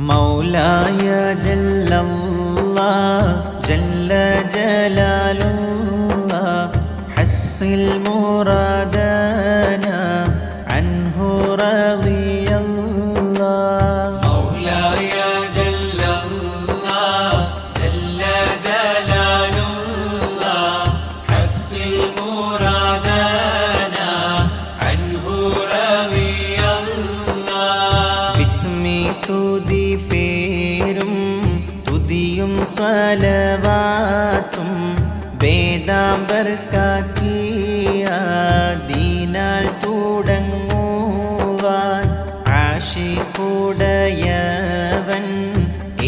മൗലായ ജല്ലല്ലാഹ് ജല്ല ജലാലുല്ലാഹ് ഹസ്സിൽ മുറാദന അൻഹു റളിയല്ലാഹ്. മൗലായ ജല്ലല്ലാഹ് ജല്ല ജലാലുല്ലാഹ് ഹസ്സിൽ മുറാദന അൻഹു റളിയല്ലാഹ്. ബിസ്മി തുതി പേരും തുതിയും സ്വലവാത്തും വേദാംബർക്കാക്കിയ ദീനാൽ തുടങ്ങുവാൻ ആശിക്കുടയവൻ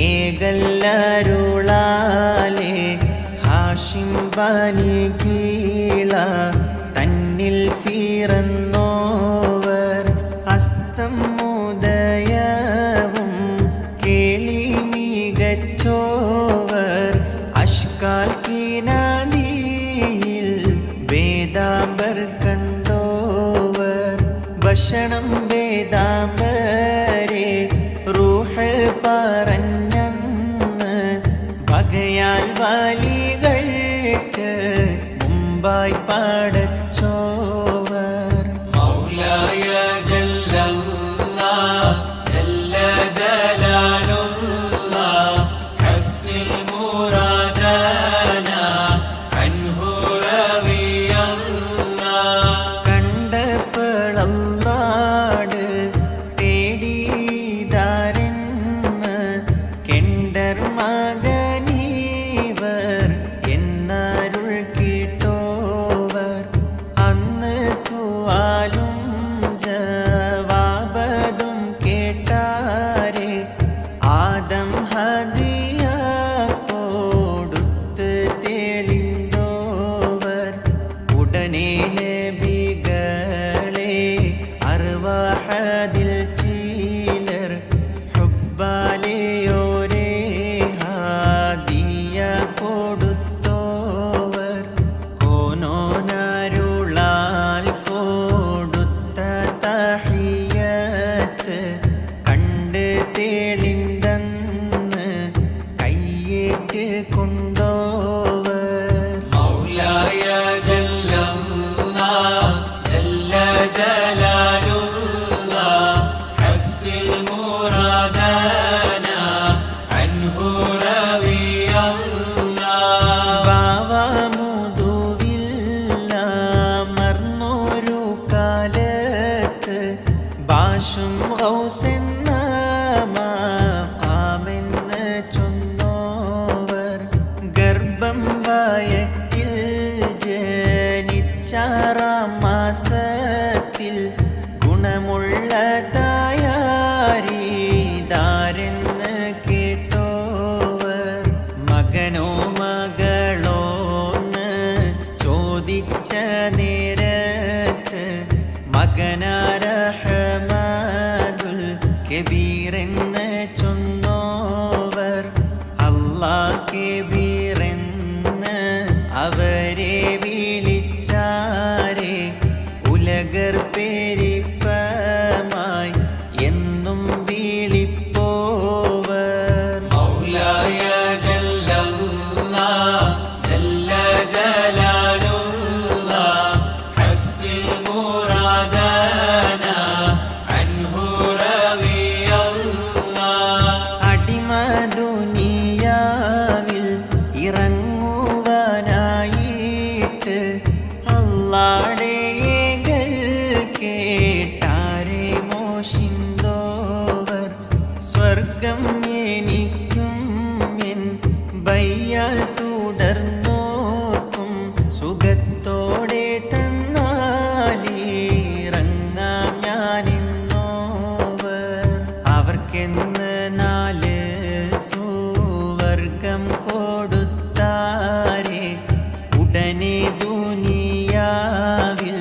ഏകല്ലരുളാലേ ഹാഷിം ബനി കീള തന്നിൽ പിറന്നോവർ അസ്തം ഉദയവും കേളി മികച്ചോവർ അഷ്കാൽ കിനാദിയിൽ വേദാംബർ കണ്ടോവർ ഭക്ഷണം വേദാംബരെ റൂഹ് പറഞ്ഞന്ന് വകയാൽ വാലികൾക്ക് മുമ്പായി പാടച്ചോവർ. മൗലായ ജല്ലല്ലാഹ് ജല്ല ജലാലുല്ലാഹ് ഹസ്സിൽ മുറാദന അൻഹു റളിയല്ലാഹ്. കണ്ടപ്പളല്ലാട് തേടിതാരെന്ന് കെണ്ടർ മകനീവർ എന്നരുൾ കേട്ടോവർ അന്ന് സുആലും ജവാബതും കേട്ടാരെ ആദം ഹദിയ കൊടുത്ത് തെളിന്തോവർ ഉടനെ നബികളെ അർവാഹദിൽ ചിലർ ഹുബ്ബാലെയോരേ ഹാദിയ കൊടുത്തോവർ കോനോനരുളാൽ കൊടുത്ത തഹിയത്ത് കണ്ട് തെളിന്തന്ന് കയ്യേറ്റ് കൊണ്ടോവർ. മൗലായ ജല്ലല്ലാഹ് ജല്ല ജലാലുല്ലാഹ് ഹസ്സിൽ മുറാദന അൻഹു റളിയല്ലാഹ്. ഭാവമുതുവില്ല മർന്നൊരു കാലത്ത് ബാഷും ഗൗസെന്ന മഖാമെന്ന് ചൊന്നോവർ ഗർഭം വയറ്റിൽ ജനിച്ചാറാം മാസത്തിൽ ഗുണമുള്ളതായാരീതാരെന്ന് കേട്ടോവർ മകനോ മകളോന്ന് ചോദിച്ച നേരത്ത് മകനാരഹമാദുൽ കബീറെന്ന് ചൊന്നോവർ അല്ലാ കബീറെന്ന് അവരെ വിളിച്ചാരെ ഉലകർ പെരിപ്പമായി എന്നും വിളിപ്പോവർ. മൗലായ ജല്ലല്ലാഹ് ജല്ല ജലാലുല്ലാഹ് ഹസ്സിൽ മുറാദന അൻഹു റളിയല്ലാഹ്. അടിമ ദുനിയാവിൽ ഇറങ്ങുവാനായിട്ട് അല്ലാടെ ഏകൽ കേട്ടാരെ മോഷിന്തോവർ സ്വർഗം എനിക്കും എൻ ബയ്യാൽ തുടർന്നോർക്കും സുഖത്തോടെ തന്നാലിറങ്ങാം ഞാനിന്നോവർ അവർക്കെന്ന് 4 സുവർഗം കൊടുത്താരെ ഉടനെ ദുനിയാവിൽ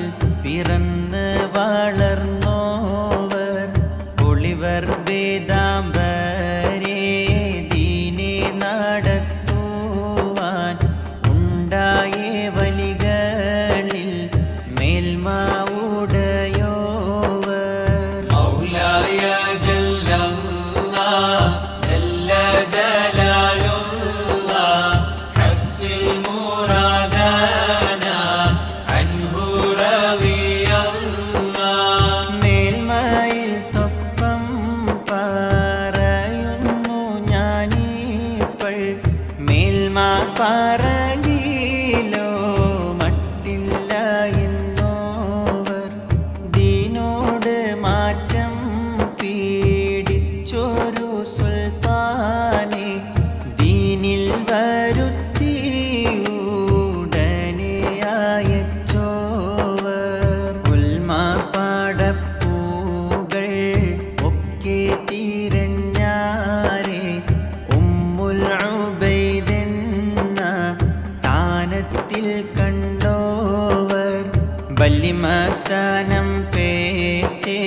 വല്ലിമത്തനം പേറ്റേ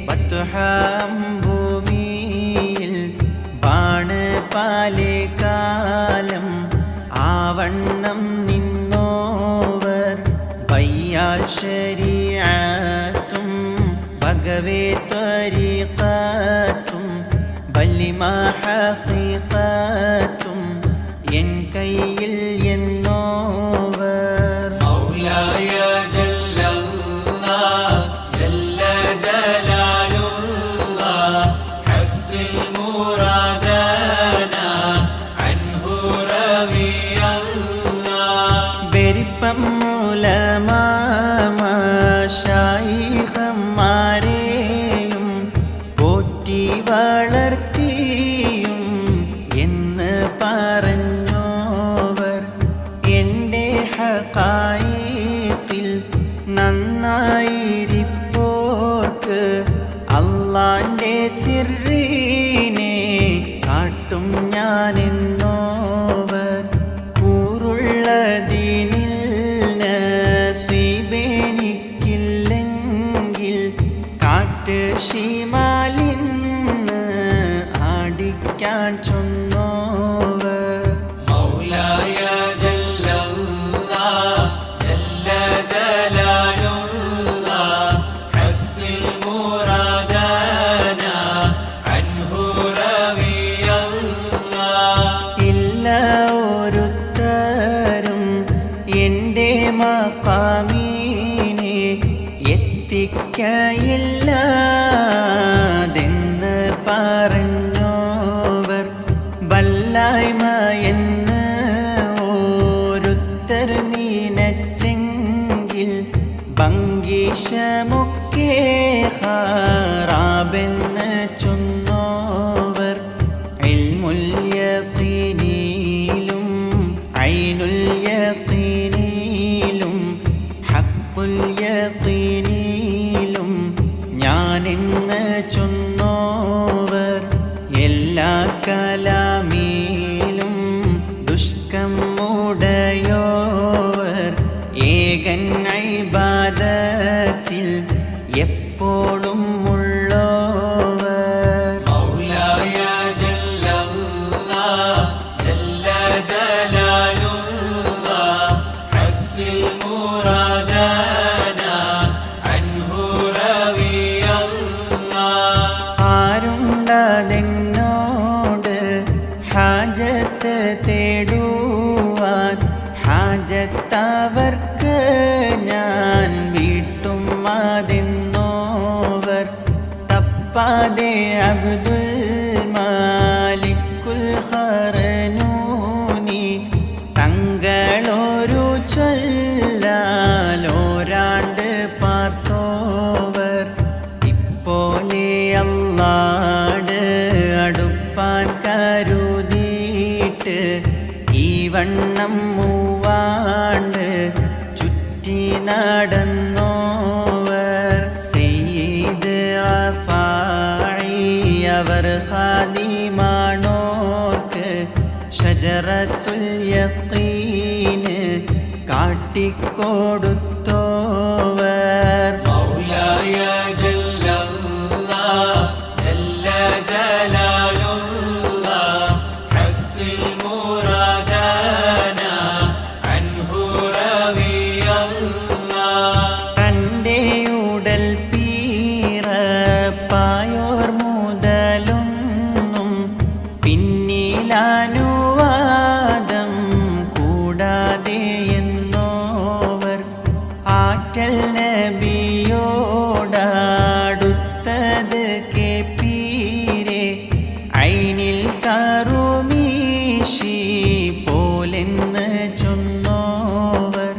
ബത്ഹാം ഭൂമിയിൽ ബാണ് പാലേ കാലം ആവണ്ണം നിന്നോവർ ബയ്യാൽ ശരീഅത്തും ബഗവേ ത്വരീഖത്തും ബല്ലിമാ ഹഖീഖത്തും എൻ കയ്യിൽ എന്നോവർ മൗലായ ജല്ലല്ലാഹ് ജല്ല ജലാലുല്ലാഹ് ഹസ്സിൽ മുറാദന അൻഹു റളിയല്ലാഹ് ബെരിപ്പം ഉലമാ മശായിഖന്മാരെയും പോറ്റി വളർത്തിയും എന്ന് പറഞ്ഞോവർ എൻ്റെ ഹഖായിഖിൽ നന്നായിരിപ്പോർക്ക് അള്ളാൻ്റെ സിർറിനെ കാട്ടും ഞാനെന്നോവർ കൂറുള്ള ദീനിൽ നസീബെനിക്കില്ലെങ്കിൽ കാറ്റ് ശിമാലിന്ന് ആടിക്കാൻ ചൊന്നോവർ മൗലായ ജല്ലല്ലാഹ് ജല്ല ജലാലുല്ലാഹ് ഹസ്സിൽ മുറാദന അൻഹു റളിയല്ലാഹ് ഇല്ല ഒരുത്തരും എൻ്റെ മഖാമീനെ എത്തിക്കയില്ലെന്ന് പറഞ്ഞോവർ വല്ലായ്മ എന്ന് ഓരുത്തർ നീനച്ചെങ്കിൽ ഭംഗീഷമൊക്കെ ഹാറാബെന്ന് ചൊന്നോവർ ഇൽമുൽ യഖീനിലും ഐനുൽ യഖീനിലും ഹഖ്ഖുൽ യഖീനിലും ഞാനെന്ന് ചൊന്നോവർ എല്ലാ കലാമിലും ദുഷ്കം ഉടയോവർ ഏകൻ ഇബാദത്തിൽ എപ്പോഴും ഉള്ളോവർ മൗലായ ജല്ലല്ലാഹ് ജല്ല ജലാലുല്ലാഹ് ഹസ്സിൽ മുറാദന അൻഹു റളിയല്ലാഹ് ആരുണ്ടതെന്നോട് ഹാജത്ത് തേടുവാൻ ഹാജത്തവർക്ക് ഞാൻ വീട്ടും അതെന്നോവർ തപ്പാതെ അബ്ദുൽ മാലിക്കുൽ ഖറനൂനി തങ്ങളൊരു ചൊല്ലാലോരാണ്ട് പാർത്തോവർ ഇപ്പോലെ അല്ലാട് അടുപ്പാൻ കരുതിയിട്ട് ഈ വണ്ണം മൂവാണ്ട് ചുറ്റി നടന്നോവർ സയ്യിദ് റഫാഇ അവർ ഖാദിമാണോർക്ക് ഷജറത്തുൽ യഖീന് കാട്ടിക്കൊടുത്തോവർ മൗലായ ജല്ലല്ലാഹ് ജല്ല ജലാലുല്ലാഹ് ഹസ്സിൽ മുറാദന അൻഹു റളിയല്ലാഹ് തൻ്റെ ഉടൽ പീറപ്പായോർ മുതലൊന്നും പിന്നിലാനുവാദം കൂടാതെ എന്നോവർ ആറ്റൽ നബിയോടാടുത്തത് കേപ്പീരെ ഐനിൽ കറുമീശി പോലെന്ന് ചൊന്നോവർ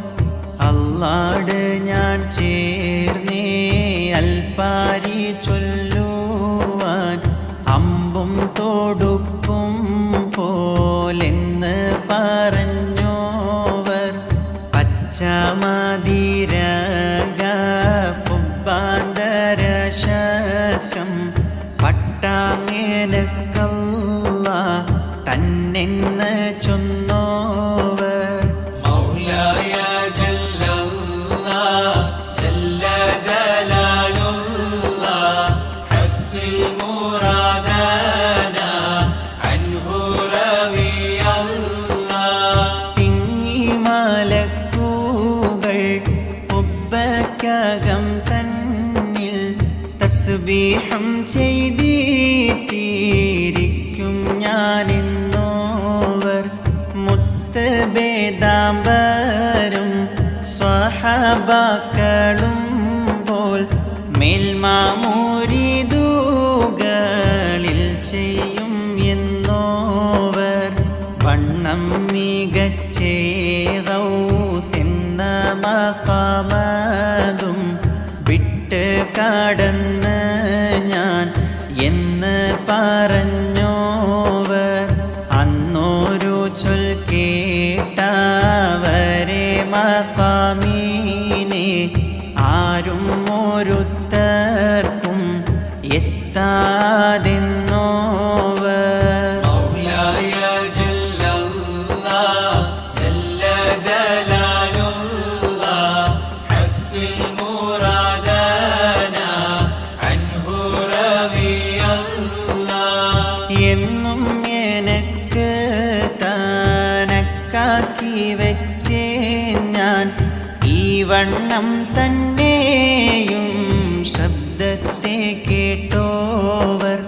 അല്ലാട് ഞാൻ ചേർന്നേ അൽപാരി ചൊല്ലുവാൻ അമ്പും തോടുപ്പും പോലെന്ന് പറഞ്ഞോവർ പച്ചമതിരക പുബാന്തരശകം പട്ടാങ്ങേനക്കല്ല തന്നെന്ന് ചൊന്നോവർ മൗലായ ജല്ലല്ലാഹ് കഅബക്കകം തന്നിൽ തസ്ബീഹും ചെയ്തിട്ടിരിക്കും ഞാനെന്നോവർ മുത്തബേദാംബരും സ്വഹാബാക്കളും പോൽ മേൽമാമൂരിദുകളിൽ ചെയ്യും എന്നോവർ വണ്ണം മികച്ചേ ഗൗസെന്ന മഖാമതും വിട്ട് കടന്ന് ഞാൻ എന്ന് പറഞ്ഞോവർ അന്നോരു ചൊൽ കേട്ടവരെ മഖാമീനെ ആരും ഒരുത്തർക്കും എത്താതെന്നോവർ മൗലായ ജല്ലല്ലാഹ് ജല്ല ജലാലുല്ലാഹ് ഹസ്സിൽ മുറാദന അൻഹു റളിയല്ലാഹ് എന്നും എനക്ക് തനക്കാക്കി വെച്ചേ ഞാൻ ഈ വണ്ണം തന്നെയും ശബ്ദത്തെ കേട്ടോവർ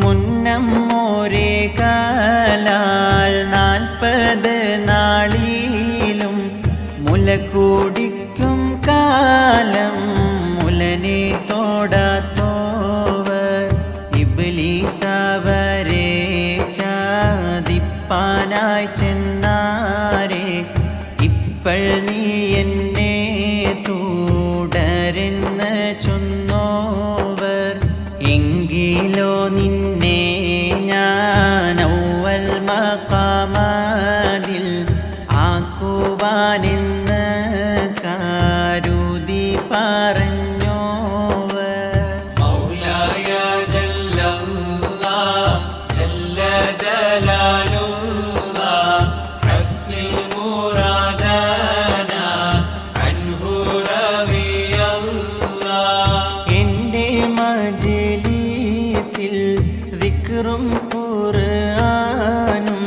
മുന്നം ഒരേ കാലാൽ 40 നാളിലും മുല കുടിക്കും കാലം മുലനെ തോടാത്തോവർ ഇബ്ലീസവരെ ചാദിപ്പാനായി ചെന്നാരെ ഇപ്പോൾ നീ എന്നെ തുടരെന്ന് ചൊന്നോവർ എങ്കിലോ നിന്നെ ഞാൻ ഔവൽ മഖാമതിൽ ആക്കുവാനെന്ന് കരുതി പറഞ്ഞോവർ മൗലായ ജല്ലല്ലാഹ് ജല്ല ജലാലുല്ലാഹ് ഹസ്സിൽ മുറാദന അൻഹു റളിയല്ലാഹ് എൻ്റെ മജ്‌ലിസിൽ ദിക്റും ഖുർആനും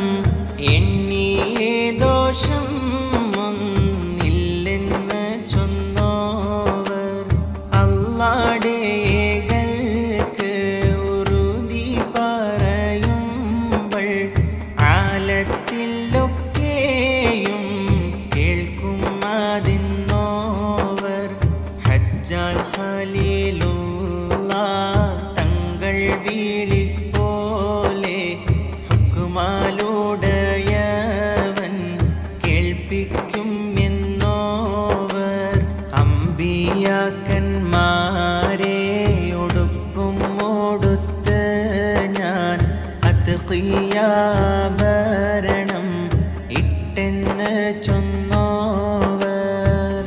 എണ്ണിയേ ദോഷം ഒന്നില്ലെന്ന് ചൊന്നോവർ അല്ലാഹുവിലേക്ക് ഉറുദി പറയുമ്പോൾ ആലത്തിലൊക്കെയും കേൾക്കും അതിന്നോവർ ഹജ്ജാൽ ഖലീലുള്ള തങ്ങൾ വിളിപ്പോലെ ഹുക്മാലുടയവൻ കേൾപ്പിക്കും എന്നോവർ അമ്പിയാക്കന്മാരെ ഉടുപ്പും ഉടുത്ത് ഞാൻ അത്ഖിയാഭരണം ഇട്ടെന്ന് ചൊന്നോവർ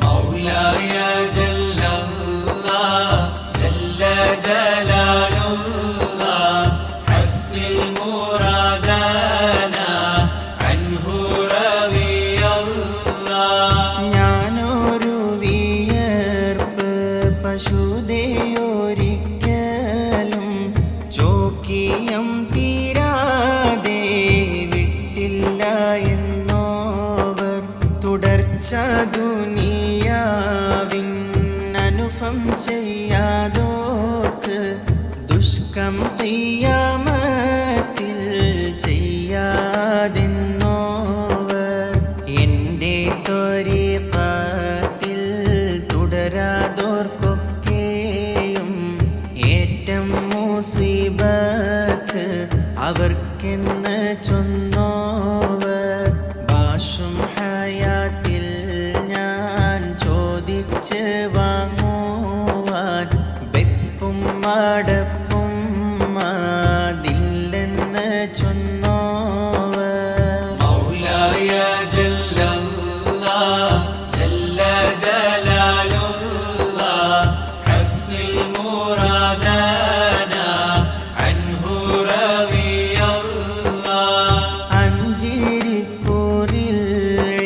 മൗലായ ജല്ലല്ലാഹ് ജല്ല ജലാലുല്ലാഹ് ഹസ്സിൽ മുറാദന അൻഹു റളിയല്ലാഹ് ഞാനൊരു വിയർപ്പ് പശുതയൊരിക്കലും ചോക്കിയം തീരാതെ വിട്ടില്ല എന്നോവർ തുടർച്ച ദുനിയാവിൻ അനുഫം ചെയ്യാതോർക്ക് ദുഷ്കം ഖിയാമത്തിൽ ചെയ്യാതെന്നോവർ എൻ്റെ ത്വരീഖത്തിൽ തുടരാതോർക്കൊക്കെയും ഏറ്റം മുസീബത്ത് അവർക്കെന്ന് ചൊന്നോവർ ഭാഷും ഹയാത്തിൽ ഞാൻ ചോദിച്ച് വാങ്ങുവാൻ വെപ്പും മടപ്പും അതില്ലെന്ന് ചൊന്നോവർ മൗലായ ജല്ലല്ലാഹ് ജല്ല ജലാലുല്ലാഹ് ഹസ്സിൽ മുറാദന അൻഹു റളിയല്ലാഹ് അഞ്ചിരിക്കൂറിൽ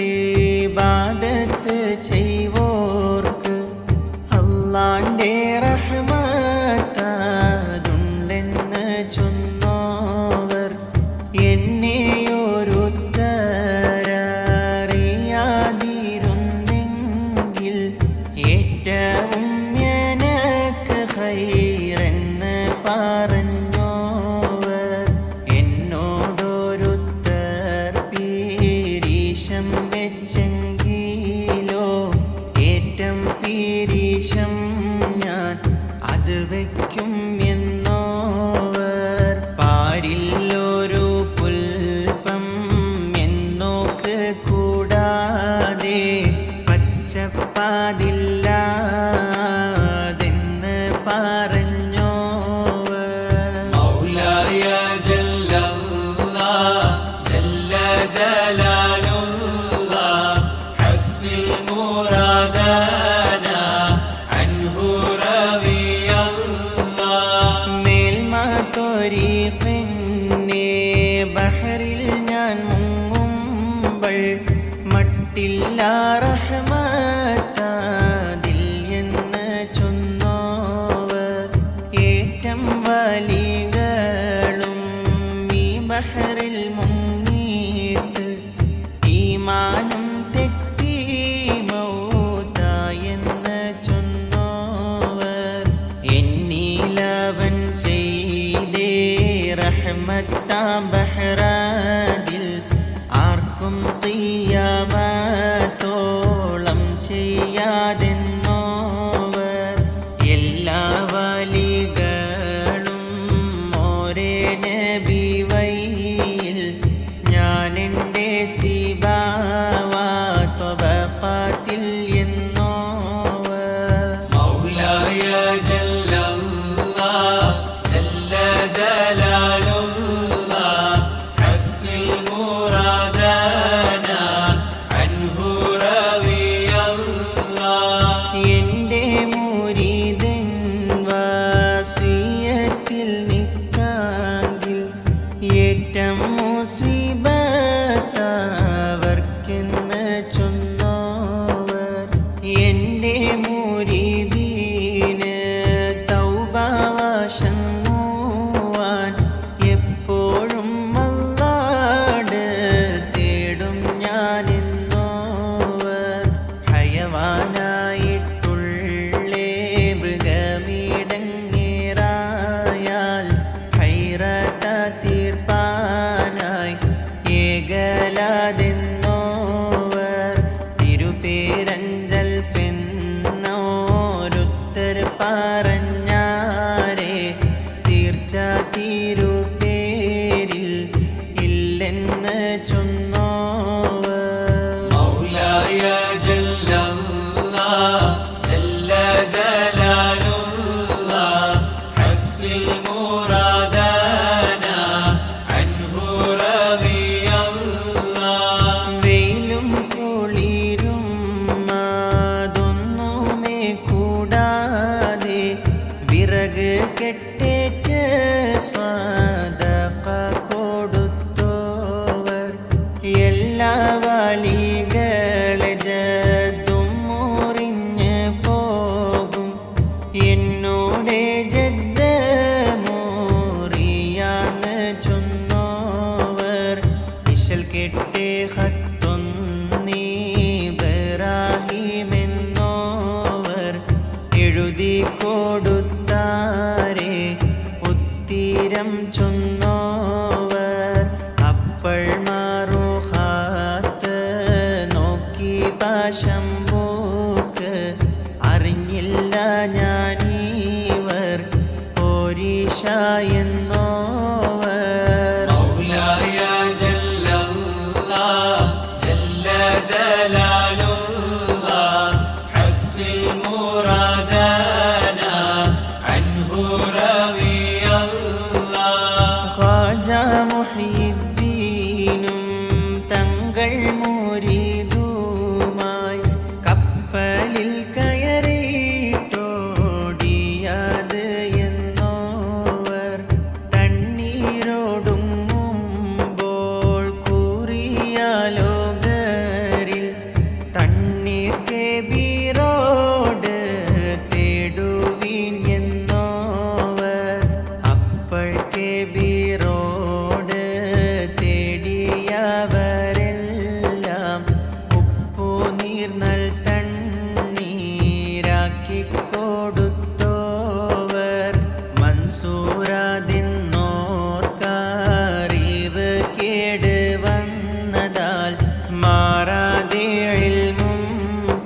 ഇബാദത്ത് ചെയ്വോർക്ക് അല്ലാന്റെ റഹ്മത്തുണ്ടെന്ന് ചൊന്നോവർ എന്നെയൊരുത്തരറിയാതിരുന്നെങ്കിൽ ഏറ്റ ഏറ്റവും എനക്ക് ഖൈറെന്ന് പറഞ്ഞോവർ എന്നോടൊരുത്തർ പീരീശം വെച്ചെങ്കിലോ ഏറ്റം പീരീശം ഞാൻ അത് വയ്ക്കും എന്നോവർ പാരില്ലൊരു പുൽപ്പം എന്നോക്ക് കൂടാതെ പച്ചപ്പാതില്ലാതെന്ന് പറഞ്ഞോവർ മൗലായ ജല്ലല്ലാഹ് ജല്ല ജലാലുല്ലാഹ് ഹസ്സിൽ മുറാദന അൻഹു റളിയല്ലാഹ് മേൽമ ത്വരീഖിന്നെ ബഹറിൽ ഞാൻ മുങ്ങുമ്പോൾ മട്ടില്ല റഹ്മത്താതിൽ എന്ന് ചൊന്നോവർ ഏറ്റം വലികളും ഈ ബഹറിൽ മുങ്ങിയിട്ട് ഈമാനും തെറ്റി മൗതായെന്ന് ചൊന്നോവർ എന്നീലവൻ ചെയ്തേ റഹ്മത്താം ബഹ്റാദിൽ ആർക്കും ഖിയാമത്തോളം ചെയ്യാതെന്നോവർ എല്ലാ വലികളും ഒരേ നബി വഴിയിൽ ഞാൻ എൻ്റെ സിബാവാത്വബഖാത്തിൽ എന്നോവർ മൗലായ ജല്ലല്ലാഹ് ജല്ല ജലാലുല്ലാഹ് ഹസ്സിൽ മുറാദന അൻഹു റളിയല്ലാഹ് എൻ്റെ മുരീദൻ വസിയത്തിൽ നിൽക്കാങ്കിൽ ഏറ്റം മുസ്ലിബത്തവർക്കെന്ന് ചൊന്നോവർ എൻ്റെ മുരീദീന് തൗബ വശങ്ങുവാൻ എപ്പോഴും അല്ലാഹ് തേടും ഞാനെന്നോവർ ഹയവാനായിട്ടുള്ളേ മൃഗമിടങ്ങേറായാൽ ഹൈറത തീർപ്പാനായി ഏകലാതെന്നോവർ തിരുപേരഞ്ചൽ ഫെന്നോരുത്തർ പറഞ്ഞാരേ തീർച്ച തിരുപേരിൽ ഇല്ലെന്ന് ചൊന്നോവർ മൗലായ ജല്ലല്ലാഹ് ജല്ല ജലാലുല്ലാഹ് ഹസ്സിൽ മുറാദന അൻഹു റളിയല്ലാഹ് വെയിലും കുളിരും അതൊന്നുമേ കൂടാതെ വിറക് കെട്ടേറ്റ് സ്വതഖ കൊടുത്തോവർ എല്ലാ വലികളെ ജദ്ദും മുറിഞ്ഞ് പോകും എന്നോടെ ജദ്ദ മോറിയാന്ന് ചൊന്നോവർ ഇശൽ കെട്ടേ ഖത്തൊന്നീബ്രാഹിമെന്നോവർ എഴുതി കൊടുത്താരേ ഉത്തീരം ചൊന്നോവർ അപ്പോൾ മാറുഹാത്ത് നോക്കി പാശംബൂക്ക് അറിഞ്ഞില്ല ഞാനീവർ പോരീഷ എന്നോവർ മൗലായ ജല്ലല്ലാഹ് ജല്ല ജലാലുല്ലാഹ് ഹസ്സിൽ മുറാദന അൻഹു റളിയല്ലാഹ് ഖാജ മുഹ്യിദ്ദീനും തങ്ങൾ മുരീദുമായി കപ്പലിൽ കയറിയിട്ടോടിയത് എന്നോവർ തണ്ണീരോടുങ്ങുമ്പോൾ കൂറിയ ലോകരിൽ തണ്ണീർ കെബീറോട് തേ കൊടുത്തോവർ മൻസൂറാതിന്നോർക്കറിവ് കേട് വന്നതാൽ മാറാതെ ഇൽമും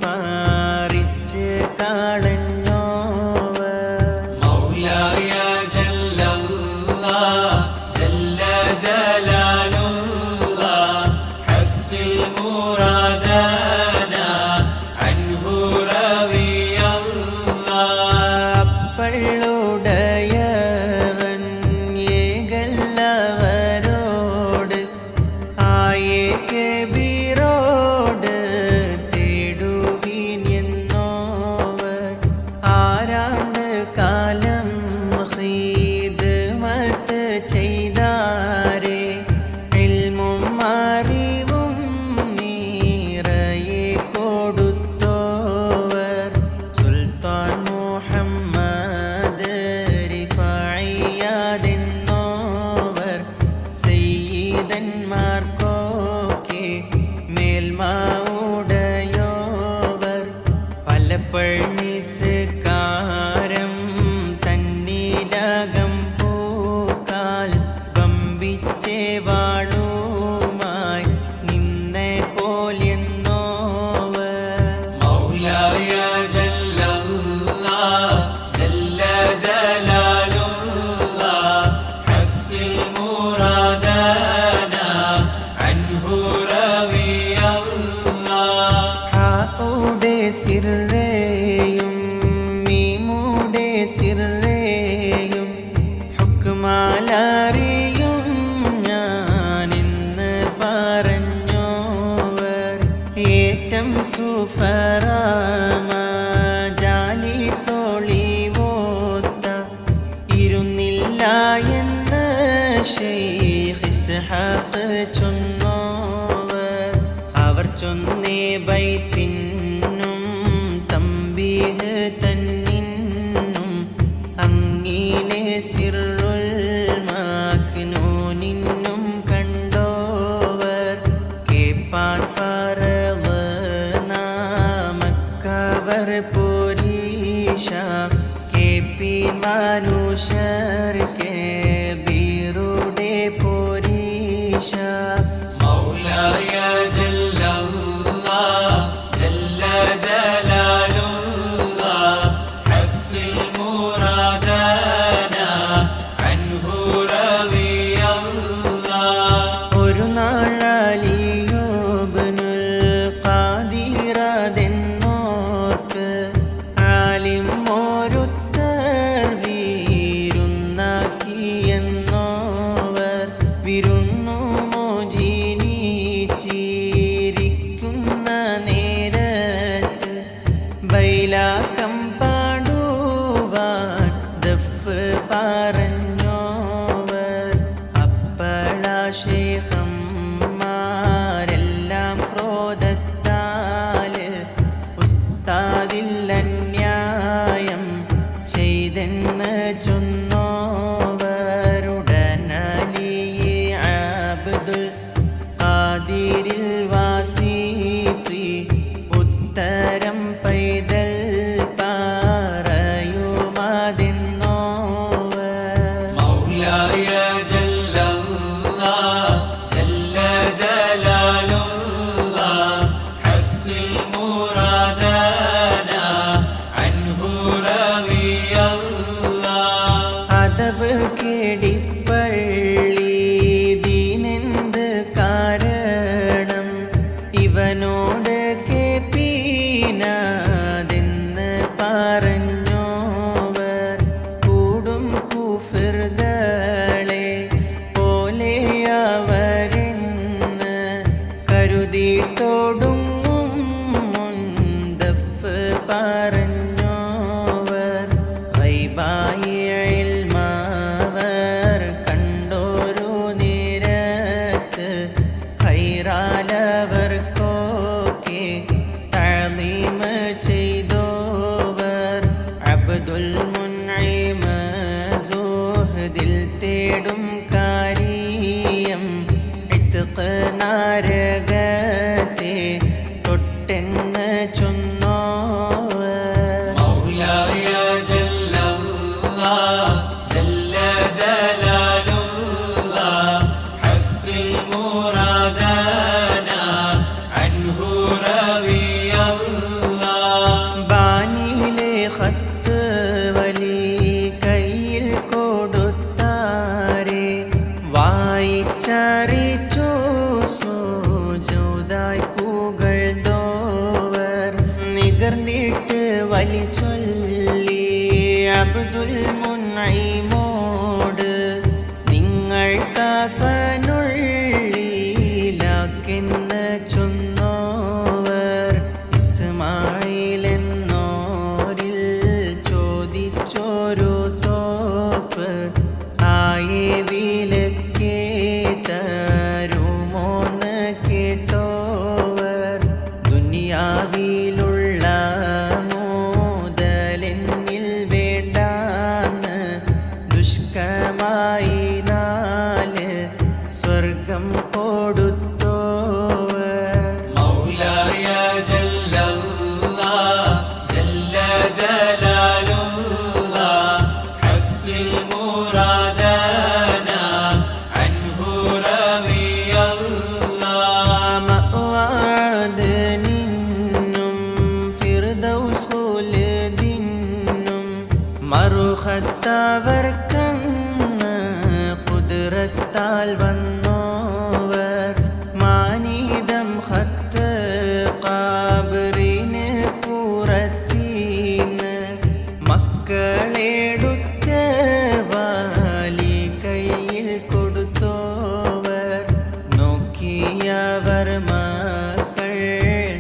പാറിച്ച് കളഞ്ഞോവർ. മൗലായ ജല്ലല്ലാഹ് ജല്ല ജലാലുല്ലാഹ് ഹസ്സിൽ മുറാദനാ അൻഹു റളിയല്ലാഹ്. അപ്പള്ളുടയവൻ ഏകല്ലവരോട് ആയേ കബീറോട് തേടുവിൻ എന്നോവർ. ആരാണ്ട് കാലം ഖിദ്മത്ത് ചെയ്താരേ ഇൽമും അറിവും നിറയെ കൊടുത്തോവർ. സുൽത്താൻ മുഹമ്മദ് റിഫായിയാതെന്നോവർ സയ്യിദന്മാർക്കൊക്കെ മേൽമ ഉടയോവർ. പലപ്പഴ്നിസ്കാരം തന്നിലകം പൂക്കാൽ വമ്പിച്ചേ വാളുമായി നിന്നെ പോലെന്നോവർ. മൗലായ ജല്ലല്ലാഹ് ജല്ല ജലാലുല്ലാഹ് ഹസ്സിൽ മുറാദനാ അൻഹു റളിയല്ലാഹ്. ഹായുടെ സിർറേയും മീമുടെ സിർറേയും ഹുക്മാലറിയും ഞാനിന്ന് പറഞ്ഞോവർ. ഏറ്റം സുഫറാമ ജാലിസോളിവോത്ത ഇരുന്നില്ല എന്ന് ശൈഖ് ഇസ്ഹാഖ് ചൊന്നോവർ. അവർ ചൊന്നേ ബൈത്തിനും തമ്പീഹ് തന്നിന്നും അങ്ങിനെ സിറുൽ മാക്നൂനിന്നും കണ്ടോവർ. കേപ്പാൻ ഫറള് നാമക്കവർ പോരീശ കേപ്പീൻ മനുഷ്യർ കബീറുടെ പോരീശ. മൗലായ ജല്ലല്ലാഹ് ജല്ല ജലാലുല്ലാഹ് ഹസ്സിൽ മുറാദനാ അൻഹു റളിയല്ലാഹ്. ഒരു നാളലിയൂബ്നുൽ ഖാദിറതെന്നോർക്ക് ആലിം ഒരുത്തർ വിരുന്നാക്കിയെന്നോവർ. വിരുന്നു മോചിനിച്ചിരിക്കുന്ന നേരത്ത് ബൈലാക്കം പാടുവാൻ ദഫ് പറഞ്ഞോവർ. അപ്പള ശൈഖന്മാരെല്ലാം ക്രോധത്താല് ഉസ്താദിൽ അന്യായം ചെയ്തെന്ന് ചൊന്നോവരുടനലി അബ്ദുൽ ഖാദിരിൽ വാസിഖി ഉത്തരം പൈതൽ പറയുമതെന്നോവർ. മൗലായ ജല്ലല്ലാഹ് ജല്ല ജലാലുല്ലാഹ് ഹസ്സിൽ മുറാദനാ അൻഹു റളിയല്ലാഹ്. അദബ് കേടിപ്പള്ളി ദീനെന്ത് കാരണം ഇവനോട് കേപ്പീനാതെന്ന് പറഞ്ഞോവർ. കൂടും കുഫിറുകളെ പോലെയവരെന്ന് കരുതിയിട്ടോടുങ്ങും മുൻദഫ് പറഞ്ഞോവർ. ഗൈബായി ഇൽമവർ കണ്ടോരു നേരത്ത് ഖൈറാലവർക്കൊക്കെ തഅലീം ചെയ്തോവർ. അബ്ദുൽ മുൻഇം സുഹദിൽ തേടും കാര്യം ഇത്ഖ് നരകത്തെ തൊട്ടെന്ന് ചൊന്നോവർ. ഖത്ത് വലി കയ്യിൽ കൊടുത്താരെ വായിച്ചറിച്ചു സുജൂദായി പുകഴ്ന്തോവർ നികർന്നിട്ട് വലി ചൊല്ലി അബ്ദുൽ മുൻഇമോട് നിങ്ങൾ കഫനുള്ളിലാക്കെന്ന് ചൊന്നോവർ ഇസ്മായിൽ എന്നോരിൽ ചോദിച്ചോരു തോപ്പ് ആയെ വിലക്കേ തരുമോന്ന് കേട്ടോവർ ദുനിയാവിലുള്ള മുതലെന്നിൽ വേണ്ടാന്ന് ദുഷ്കമായി നാല് സ്വർഗം കൊടുത്തോവർ മൗലായ ജല്ലല്ലാഹ് ജല്ല ജലാലുല്ലാഹ് ഹസ്സിൽ മുറാദന അൻഹു റളിയല്ലാഹ് മഅ്വാദ് നിന്നും ഫിർദൗസ് ഖുൽദിന്നും മറുഖത്തവർക്കന്ന് ഖുദ്റത്താൽ വന്നോവർ മാനീതം ഖത്ത് ഖാബറിന് പുറത്തീന്ന് മക്കളെടുത്ത വാലി കയ്യിൽ കൊടുത്തോവർ നോക്കിയവർ മക്കൾ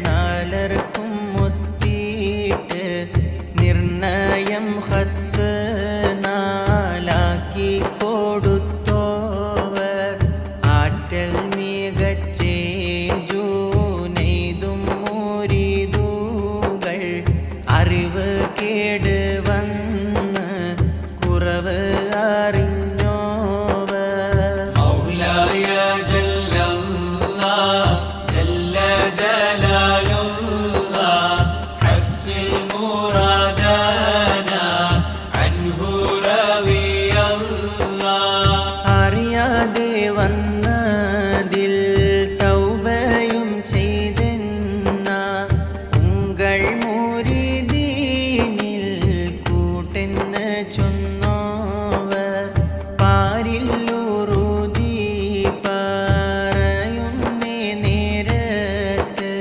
നാലർക്കും മുത്തിയിട്ട് നിർണയം ഖത്ത് നാലാക്കി കൊടുത്തോവർ ആറ്റൽ മികച്ചേ ജൂനൈദും മുരീദുകൾ അറിവ് കേട് വന്ന് കുറവ് അറിഞ്ഞോവർ മൗലായ ജല്ലല്ലാഹ് ജല്ല ജലാലുല്ലാഹ് ഹസ്സിൽ മുറാദന അൻഹു റളിയല്ലാഹ് അറിയാതെ വന്നതിൽ തൗബയും ചെയ്തെന്ന ഉങ്കൾ മുരീദീനിൽ കൂട്ടെന്ന് ചൊന്നോവർ പാരില്ലൂറുതി പറയുന്നേ നേരത്ത്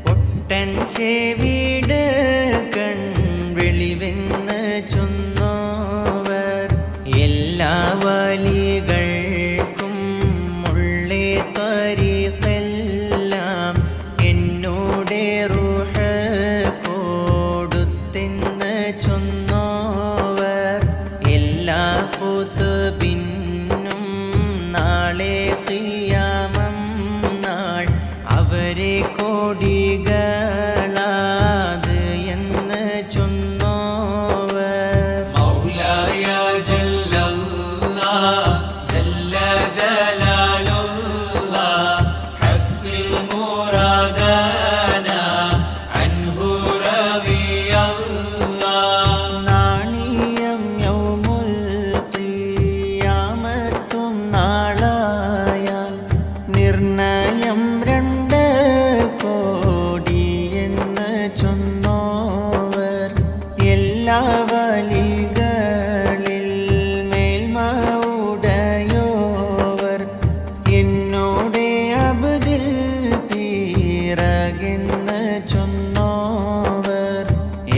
പൊട്ടൻ ചെവിട് കൺവെളിവെന്ന് ചൊന്നോവർ എല്ലാ വലികൾക്കും ഉള്ളേ ത്വരീഖെല്ലാം എന്നോടെ റൂഹ് കൊടുത്തെന്ന് ചൊന്നോവർ എല്ലാ ഖുത്ബിനും നാളെ ഖിയാമം നാൾ അവരെ കോടികളാത് എന്ന് ചൊന്നോവർ മൗലായ ജല്ലല്ലാഹ് ജല്ല ജലാലുല്ലാഹ് ഹസ്സിൽ മുറാദന അൻഹു റളിയല്ലാഹ് നാണിയം യൗമുൽ ഖിയാമത്തും നാളായാൽ നിർണയം 2 കോടി എന്ന് ചൊന്നോവർ എല്ലാ വലികളിൽ മേൽമ ഉടയോവർ എന്നോടെ അബ്ദിൽ പീറകെന്ന് ചൊന്നോവർ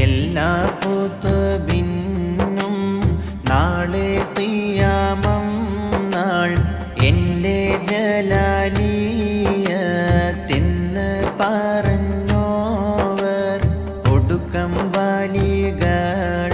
എല്ലാ ഖുത്ബിനും നാളെ ഖിയാമം നാൾ എൻ്റെ ജലാലിയത്തെന്ന് പറഞ്ഞോവർ ഒടുക്കം വലികൾ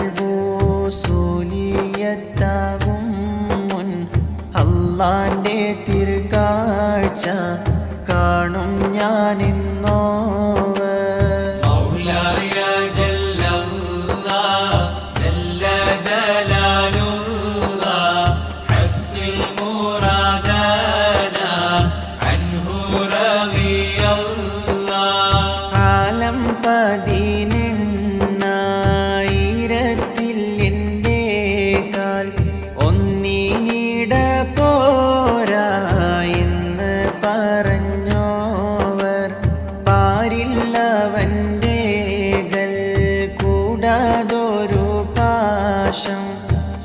പാശം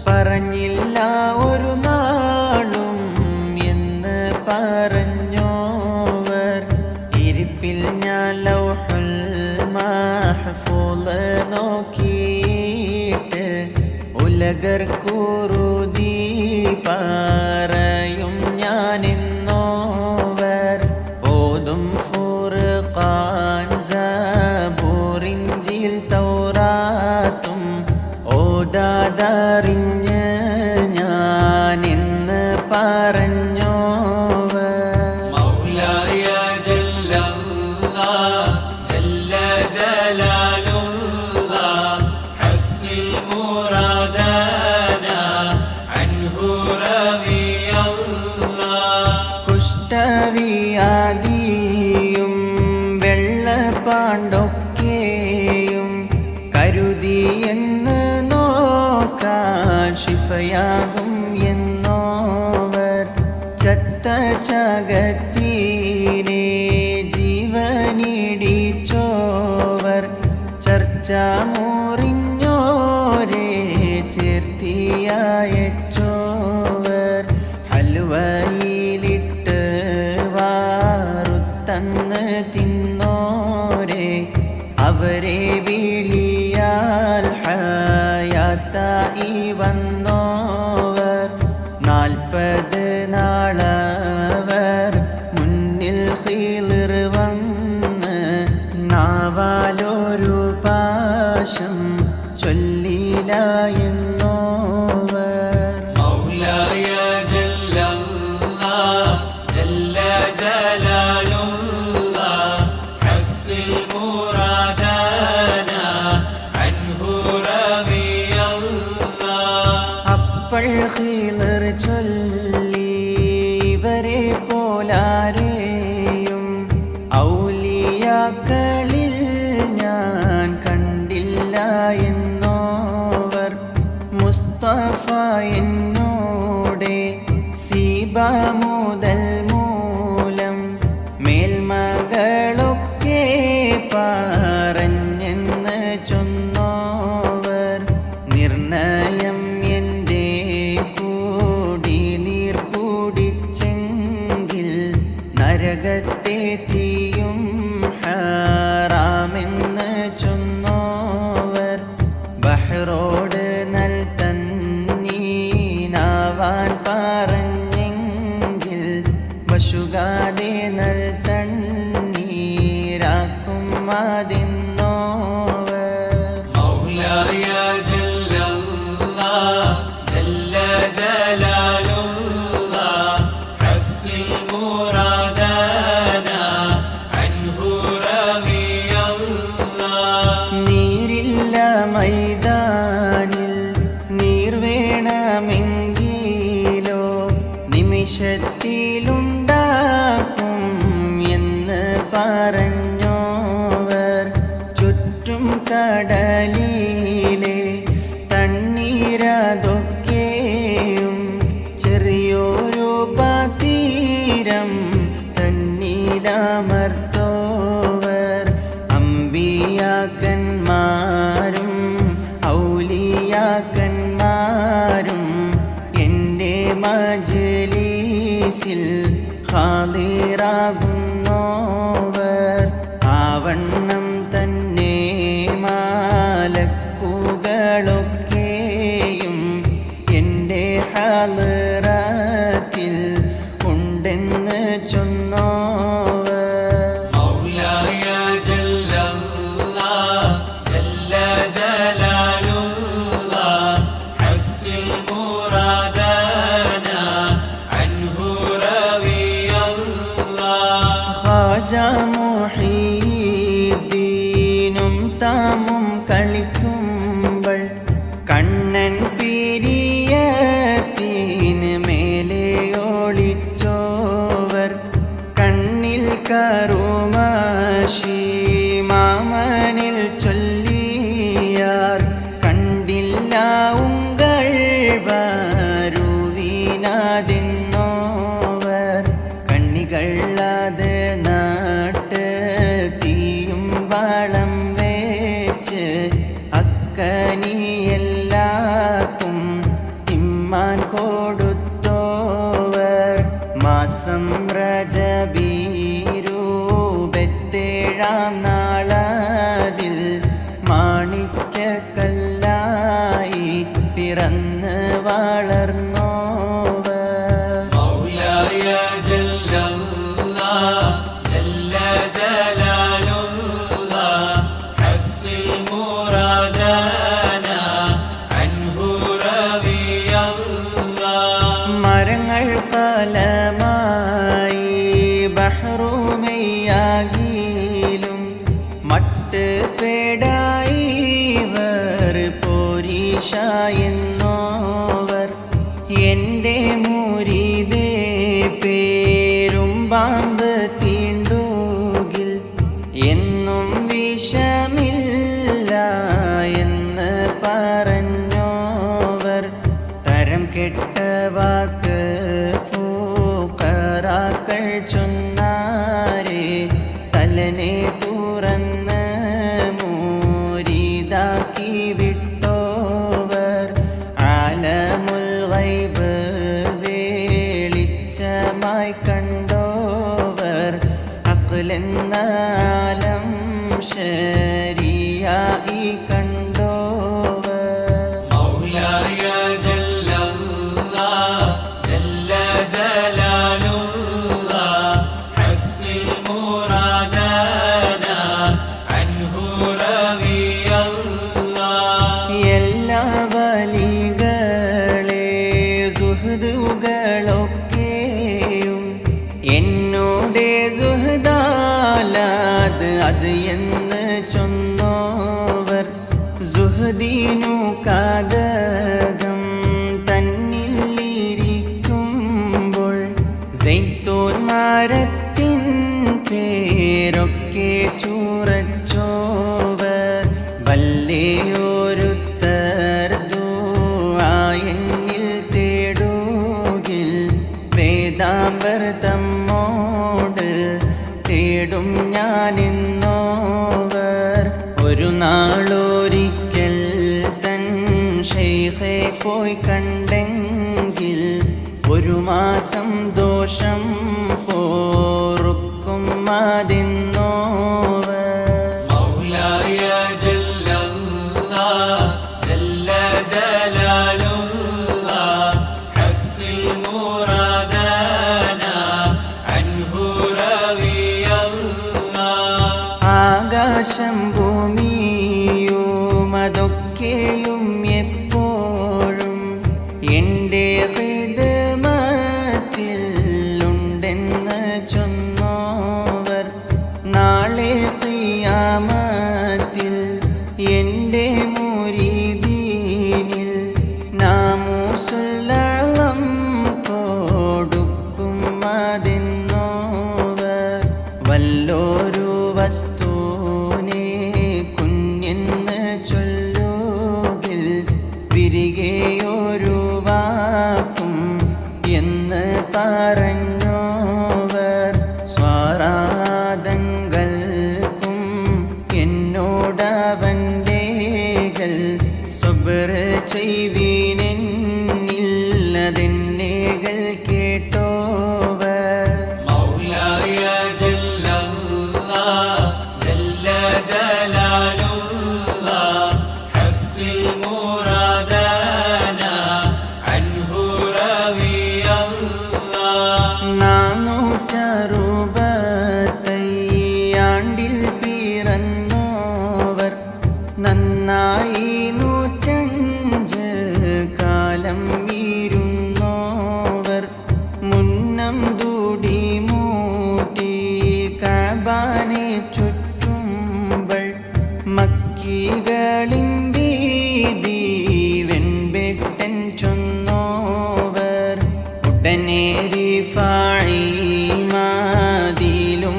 പറഞ്ഞില്ല ഒരു നാളും എന്ന് പറഞ്ഞോവർ. ഇരിപ്പിൽ ഞാൻ ലൗഹുൽ മഹ്ഫൂള് നോക്കിയിട്ട് ഉലകർ കുറുതി പറയും ഞാനെന്നോവർ. ഓതും ഫുർഖാൻ സബൂർ ഇഞ്ചീൽ തൗറാത്തും ഓതാതറിഞ്ഞ് ഞാനെന്ന് പറഞ്ഞോവർ. മൗലായ ജല്ലല്ലാഹ് ജല്ല ജലാലുല്ലാഹ് ഹസ്സിൽ മുറാദനാ അൻഹു റളിയല്ലാഹ്. കുഷ്ഠവ്യാധിയും വെള്ളപ്പാണ്ടൊക്കെയും കരുതിയെന്ന് നോക്കാൻ ശിഫയാകും എന്നോവർ. ചത്ത ചകത്തീനെ ജീവനിടിച്ചോവർ. ചർച്ച മുറിഞ്ഞോരെ ചേർത്തിയച്ചോവർ. ഹൽവയിലിട്ട് വാറുത്തന്ന് തിന്നോരെ അവരെ വിളിയാൽ ഹയാത്തായി വന്നോവർ. 40 നാളവർ മുന്നിൽ ഖിളിർ വന്ന് നാവാലൊരു പാശം ചൊല്ലില എന്നോവർ. മൗലായ ജല്ലല്ലാഹ് ജല്ല ജലാലുല്ലാഹ് ഹസ്സിൽ മുറാദനാ അൻഹു റളിയല്ലാഹ്. അപ്പോൾ ഖിളിർ ചൊല്ലി ഇവരെ പോലാരെയും ഔലിയാക്കളിൽ ഞാൻ കണ്ടില്ല എന്നോവർ. മുസ്തഫ എന്നോടെ സീബ മുതൽ മൂലം മേൽമകളൊക്കെ പറഞ്ഞെന്ന് ചൊന്നോവർ. നിർണയം എൻ്റെ കൂടി നീർ കൂടിച്ചെങ്കിൽ നരകത്തെ തീയും ഹറാമെന്ന് ചൊന്നോവർ. ബഹ്റോട് നൽ തന്നീനാവാൻ പറഞ്ഞെങ്കിൽ വശുകാതെ നൽ തണ്ണീരാക്കും അതെന്നോവർ. മൗലായ ജല്ലല്ലാഹ് ജല്ല ജലാലുല്ലാഹ് ഹസ്സിൽ മുറാദനാ അൻഹു റളിയല്ലാഹ്. നീരില്ല മൈതാനിൽ നീർ വേണമെങ്കിലോ നിമിഷത്തിലുണ്ടാക്കും എന്ന് പറഞ്ഞോവർ. ചുറ്റും കടലിലെ തണ്ണീരതൊക്കെയും ചെറിയൊരു പാതീരം തന്നീലമർത്തോവർ. അമ്പിയാക്കന്മാരും ഔലിയാക്കന്മാരും എൻ്റെ മജ്‌ലിസിൽ ഹാളിറാകുന്നോവർ. ആവണ്ണം തന്നെ മാലക്കുകളൊക്കെയും എൻ്റെ ഹളറത്തിൽ ഉണ്ടെന്ന് ചൊന്നോവർ. മൗലായ ജല്ലല്ലാഹ് ജല്ല ജലാലുല്ലാഹ് ഹസ്സിൽ മുറാദനാ അൻഹു റളിയല്ലാഹ്. ഖാജ മുഹീദ്ദീനും താമും കളിക്കുമ്പോൾ കണ്ണൻ പിരിയത്തിന് മേലെ ഒളിച്ചോവർ. കണ്ണിൽ കറുമാശി മാമനിൽ ചൊല്ലിയാർ കണ്ടില്ല ഉങ്കൾ വരുവിനാതെന്നോവർ. കണ്ണികൾ അത് നാട്ട് തീയും വളം വെച്ച് അക്കനിയെല്ലാം മാസം രജബീരൂപത്തേഴാം നാളതിൽ മാണിക്യക്കല്ലായി പിറന്ന് വളർന്നോവർ മൗലായ ജല്ലല്ലാഹ് ജല്ല ജലാലുല്ലാഹ് ഹസ്സിൽ മുറാദന അൻഹു റളിയല്ലാഹ് മരങ്ങൾ കലമായി ബഹ്റുമയാകിലും മട്ട് ഫേഡായി വർ പോരീഷ എന്നോവർ എൻ്റെ മുരീദേ പേരും പാമ്പ് തീണ്ടൂകിൽ എന്നും വിഷമില്ല എന്ന് പറഞ്ഞോവർ തരം കെട്ട വാക്ക് ഫൂഖറാക്കൾ ചൊന്നാരേ തലനെ തുറന്ന് മൂരിതാക്കി വിട്ടോവർ ആലമുൽ ഗൈബ് വെളിച്ചമായി കണ്ടോവർ അഖ്ലെന്ന ആലം ശരിയായി കണ്ടോവർ മൗലായ ജല്ലല്ലാഹ് ജല്ല ജലാലുല്ലാഹ് ഹസ്സിൽ മുറാദന അൻഹു റളിയല്ലാഹ് എല്ലാ വലികളെ സുഹൃതുകളൊക്കെയും എന്നോടെ സുഹൃദാലാത് അത് എന്ന് ചൊന്നോവർ സുഹൃദീനു കാതകം തന്നിലിരിക്കുമ്പോൾ സൈത്തൂൻ മരത്തിൻ പേരൊക്കെ ചൂറച്ചോവർ വല്ലേയൊരുത്തർ ദുആയെന്നിൽ തേടുകിൽ വേദാംബർ തമ്മോട് തേടും ഞാനിന്നോവർ ഒരു നാളൊരിക്കൽ തൻ ശൈഖെ പോയി കണ്ടെങ്കിൽ ഒരു മാസം ദോഷം പോറുക്കും അതിന്നോവർ മൗലായ ജല്ലല്ലാഹ് ജല്ല ജലാലുല്ലാഹ് ഹസ്സിൽ മുറാദന അൻഹു റളിയല്ലാഹ് ആകാശം ഭൂമിയും അതൊക്കെയും എപ്പോഴും എൻ്റെ ഹിദ്മത്തിൽ ഉണ്ടെന്ന് ചൊന്നോവർ നാളെ ഖിയാമത്തിൽ എൻ്റെ മുരീദീനിൽ നാമൂസുല്ലളം കൊടുക്കും അതെന്നോവർ വല്ലോരു വസ്തുവിനെ കുഞ്ഞെന്ന് ചൊല്ലുകിൽ വിരികെയൊരു വാക്കും എന്ന് പറഞ്ഞോവർ സ്വാരാദങ്ങൾക്കും എന്നോടവൻ്റെകൾ സുബ്ർ ചെയ്വീനെന്നില്ലതെന്നേകൾ കേട്ടോവർ മൗലായ ജല്ലല്ലാഹ് ജല്ല ജലാലുല്ലാഹ് ഹസ്സിൽ മുറാദന അൻഹു റളിയല്ലാഹ് 460 പിറന്നോവർ നന്നായി 105 കാലം ഇരുന്നോവർ മുന്നം ദൂടി മൂട്ടി കഅബാനെ ചുറ്റുമ്പോൾ മക്കികളിൻ വീതി വെൺപെട്ടൻ ചൊന്നോവർ ഉടനെ റിഫായി മാതിലും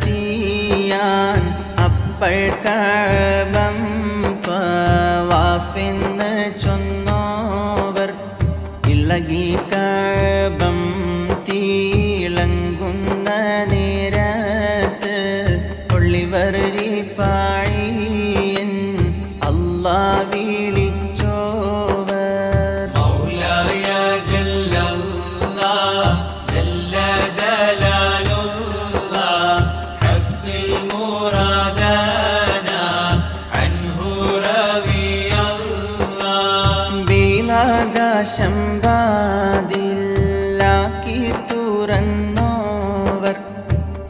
മൽക്കുളത്തിയാൻ അപ്പോൾ കഅബം ത്വവാഫെന്ന് ചൊന്നോവർ ഇളകി കഅബം തിളങ്ങുന്ന നേരത്ത് ഒളിവർ റിഫായിയൻ അല്ലാഹ് വിളിച്ചോവർ മൗലായ ജല്ലല്ലാഹ് ജല്ല ആകാശം വാതിലാക്കി തുറന്നോവർ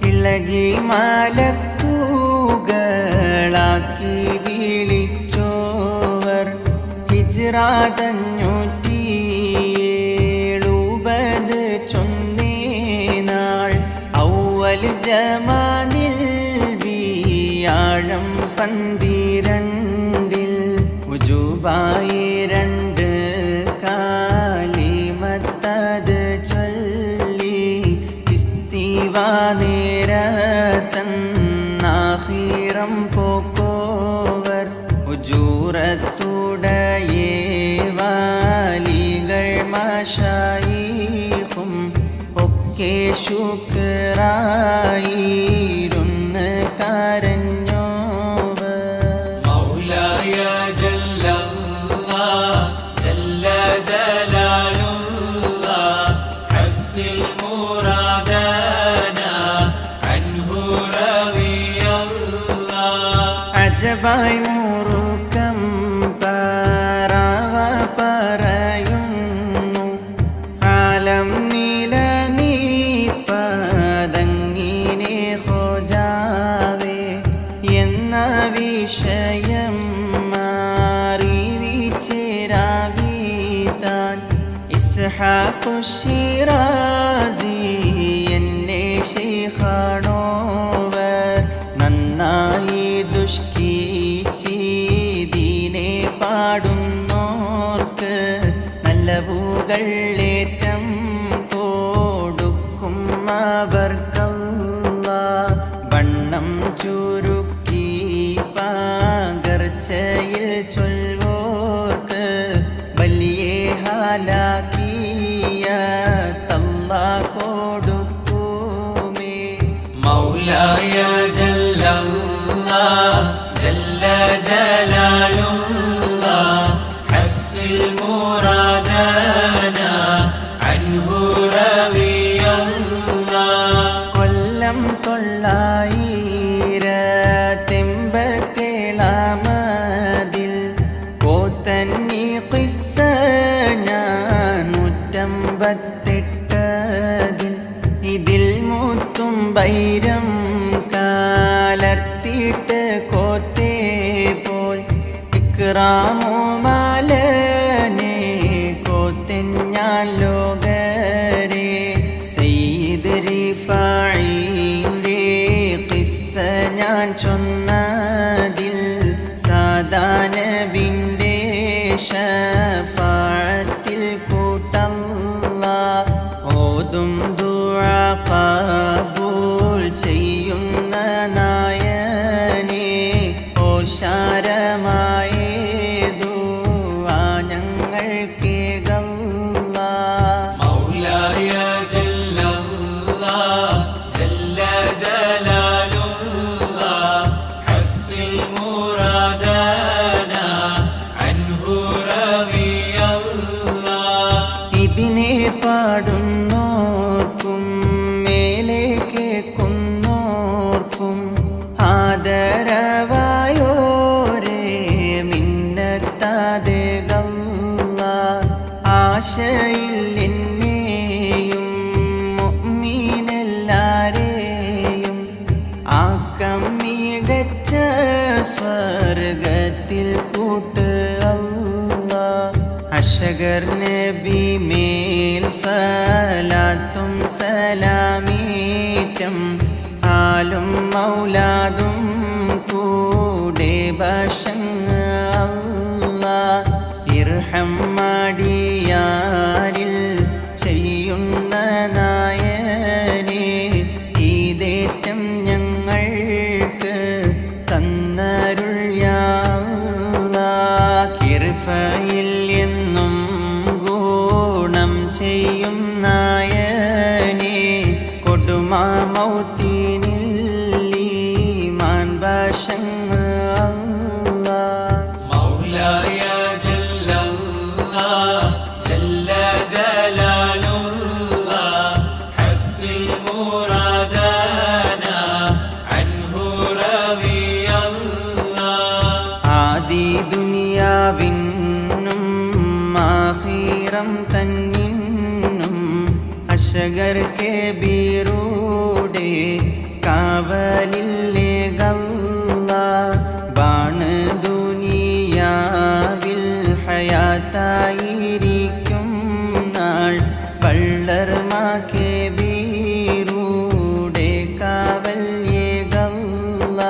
ഇളകി മലക്കുകളാക്കി വിളിച്ചോവർ ഹിജ്റ 570 ചൊന്നേനാൾ ഔവൽ ജമാനിൽ വ്യാഴം 12 ഉജൂബായി 2 കാലിമത്തത് ചൊല്ലി ഇസ്തിവാ നേരത്തന്നാഹിറം പോക്കോവർ ഉജൂറത്തുടയേ വാലികൾ മശായിഖും ഒക്കെ ശുക്രായിരുന്ന് കരഞ്ഞോവർ മൗലായ ജല്ലല്ലാഹ് ജല്ല ജലാലുല്ലാഹ് ഹസ്സിൽ മുറാദന അൻഹു റളിയല്ലാഹ് അജബായി മുറുക്കം പറവ പറയുന്നു ആലം നില നീ പതങ്ങിനെ ഹോജാവേ എന്ന വിഷയം അറിവിച്ചേരാവീതാൻ ഇസ്ഹാഖു ശിറാസി എന്നെ ശൈഖാണോവർ നന്നായി ദുഷ്കീച്ചീതിനെ പാടുന്നോർക്ക് നല്ലവുകളേറ്റം കൊടുക്കും അവർക്കല്ല വണ്ണം ചുരുക്കി പകർച്ചയിൽ ചൊല്ലോർക്ക് വലിയ ഹാലാക്കിയ തല്ല കൊടുക്കുമേ മൗലായ ജല്ലല്ലാഹ് ജല്ല ജലാലുല്ലാഹ് ഹസ്സിൽ മുറാദന അൻഹു റളിയല്ലാഹ് കൊല്ലം 987 പോത്തന്നി ഖിസ്സ ഞാൻ 158 ഇതിൽ മുത്തും ബൈരം കാലർത്തിയിട്ട് കോത്തേ പോൽ ഇക്റാമുമാലനെ കോത്തൻ ഞാൻ ലോകരെ സയ്യിദ് റിഫാഈന്റെ ഖിസ്സ ഞാൻ ചൊന്നതിൽ സാദാ നബിന്റെ ശഫാഅത്തിൽ കൂട്ടല്ല ഓതും ദുആ ഖബൂൽ ചെയ്യുന്ന നായനെ ഓശാരമായ ദുആ ഞങ്ങൾക്കേകല്ല മൗലായ ജല്ലല്ലാഹ് ജല്ല ജലാലുല്ലാഹ് ഹസ്സിൽ മുറാദന അൻഹു റളിയല്ലാഹ് ഇതിനെ പാടുന്നോർക്കും മേലെ കേൾക്കുന്നോർക്കും ആദരവായോരേ മിന്നത്താതെ ഗല്ല ആശയിൽ എന്നെയും മുഅ്മിനെല്ലാരെയും ആക്കം മികച്ച സ്വർഗത്തിൽ കൂട്ട് അല്ലാ അശഗർ നബി മേൽ സലാത്തും സലാമീറ്റം ആലും മൗലാദും കൂടെ ബശങ്ങ അല്ലാ ഇർഹം മാടിയാരിൽ ചെയ്യുന്ന നായനെ ഈതേറ്റം ഞങ്ങൾക്ക് തന്നരുൾ യാ അല്ലാഹ് കിർഫയിൽ എന്നും ഗുണം ചെയ്യും നായനെ കൊടുമാ മൗത്തിനിൽ ഈമാൻ ബശങ്ങ അല്ലാഹ് മൗലായ ജല്ലല്ലാഹ് ജല്ല ജലാലുല്ലാഹ് ഹസ്സിൽ മുറാദന അൻഹു റളിയല്ലാഹ് ആദി ദുനിയാവിന്നു ഹറം തന്നിന്നും അശഗർ കബീറൂടെ കാവലില്ലേ ഗല്ല ബാണ് ദുനിയാവിൽ ഹയാത്തായിരിക്കും നാൾ വള്ളർമാ കബീറൂടെ കാവലില്ലേ ഗല്ല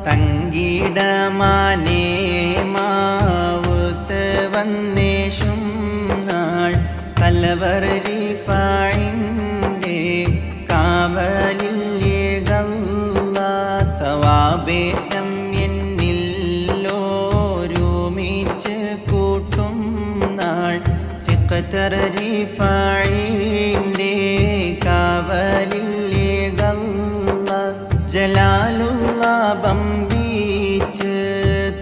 തങ്കിടമാനേ മാവുത്ത് വന്നേഷും നാൾ തലവർ റിഫായിൻ്റെ കാവലില്ലേ ഗല്ല സവാബേറ്റം എന്നിൽ ഒരുമിച്ച് കൂട്ടും നാൾ ഫിഖ്തർ റിഫായിൻ്റെ കാവലില്ലേ ഗല്ല ജലാലുള്ള ബംബീച്ച്